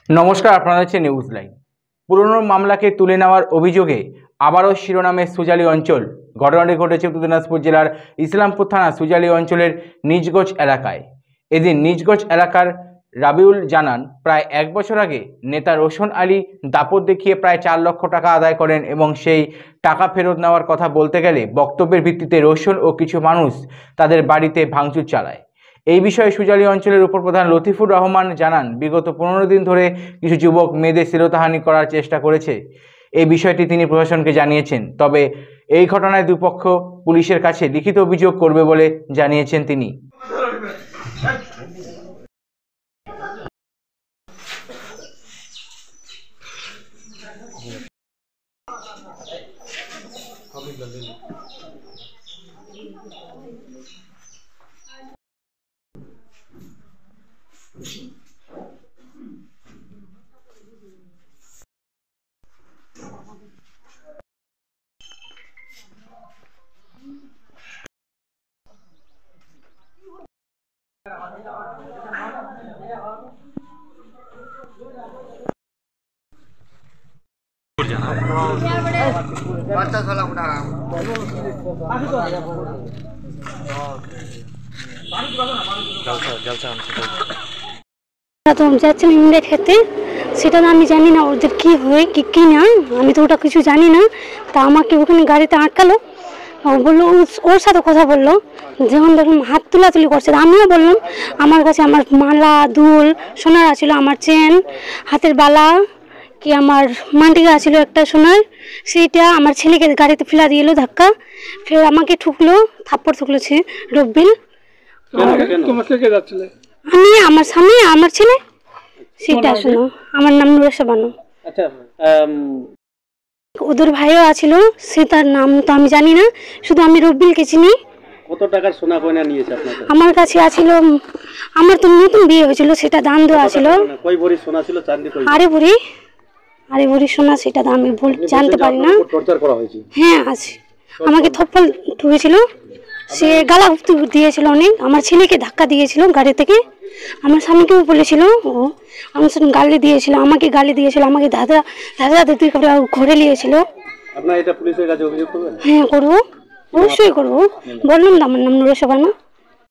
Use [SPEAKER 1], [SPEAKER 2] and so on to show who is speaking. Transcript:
[SPEAKER 1] নমস্কার, আপনারা হচ্ছে নিউজ লাইন। পুরনো মামলাকে তুলে নেওয়ার অভিযোগে আবারও শিরোনামে সুজালি অঞ্চল। ঘটনাটি ঘটেছে উত্তর দিনাজপুর জেলার ইসলামপুর থানা সুজালি অঞ্চলের নিজগোজ এলাকায়। এদিন নিজগোজ এলাকার রাবিউল জানান, প্রায় 1 বছর আগে নেতা রোশন আলী দাপট দেখিয়ে প্রায় 4 লক্ষ টাকা আদায় করেন এবং সেই টাকা ফেরত নেওয়ার কথা বলতে গেলে বক্তব্যের ভিত্তিতে রোশন ও কিছু মানুষ তাদের বাড়িতে ভাঙচুর চালায়। এই বিষয়ে সুজালি অঞ্চলের উপপ্রধান লতিফুর রহমান জানান, বিগত 15 দিন ধরে কিছু যুবক মেয়েদের শ্লীলতাহানি করার চেষ্টা করেছে। এই বিষয়টি তিনি প্রশাসনকে জানিয়েছেন। তবে এই ঘটনায় দুপক্ষ পুলিশের কাছে লিখিত অভিযোগ করবে বলে জানিয়েছেন তিনি।
[SPEAKER 2] তো যাচ্ছেন ইংরেজ খেতে, সেটা তো আমি জানি না ওদের কি হয় কি না, আমি তো ওটা কিছু জানি না। তা আমাকে ওখানে গাড়িতে আটকালো, বললো ওর সাথে কথা বললো। যখন দেখলাম হাত তুলাতুলি করছে, আমিও বললাম আমার কাছে আমার মালা দুল সোনার ছিল, আমার চেন হাতের বালা কি আমার মান্টিকা ছিল একটা সোনার, সেইটা আমার ছেলেকে গাড়িতে ফেলা দিয়ে এলো ধাক্কা, ফের আমাকে ঠুকলো, থাপ্পড় ঠুকলো সে রব্বিল। আমি আমার সামনে আমার ছেলে, সেটা শোনো, আমার নাম নুরেশা বানু।
[SPEAKER 3] আচ্ছা,
[SPEAKER 2] ওদের ভাইও আছিল, সে তার নাম তো আমি জানি না, শুধু আমি রব্বিলকে চিনি।
[SPEAKER 3] কত টাকার সোনা গয়না নিয়েছে আপনার কাছে?
[SPEAKER 2] আমার কাছে আছিল, আমার তো নতুন বিয়ে হয়েছিল, সেটা দান দেওয়া ছিল।
[SPEAKER 3] কয় ভরি সোনা ছিল? চাঁদি কই?
[SPEAKER 2] আরে ভরি সোনা, সেটা তো আমি জানতে পারি না।
[SPEAKER 3] টর্চার করা হয়েছে?
[SPEAKER 2] হ্যাঁ আছে, আমাকে থপ্পল ঠুকেছিল, সে গালা দিয়েছিল অনেক, আমার ছেলেকে ধাক্কা দিয়েছিল গাড়ি থেকে, আমার স্বামীকেও বলেছিল, ও আমার সঙ্গে গালি দিয়েছিল, আমাকে গালি দিয়েছিল, আমাকে দাদা দিদি করে ঘরে নিয়েছিল।
[SPEAKER 3] আপনারা এটা পুলিশের কাছে অভিযোগ করবেন?
[SPEAKER 2] হ্যাঁ করবো, অবশ্যই করবো। বললাম তো আমার নাম নুরেশা বানু।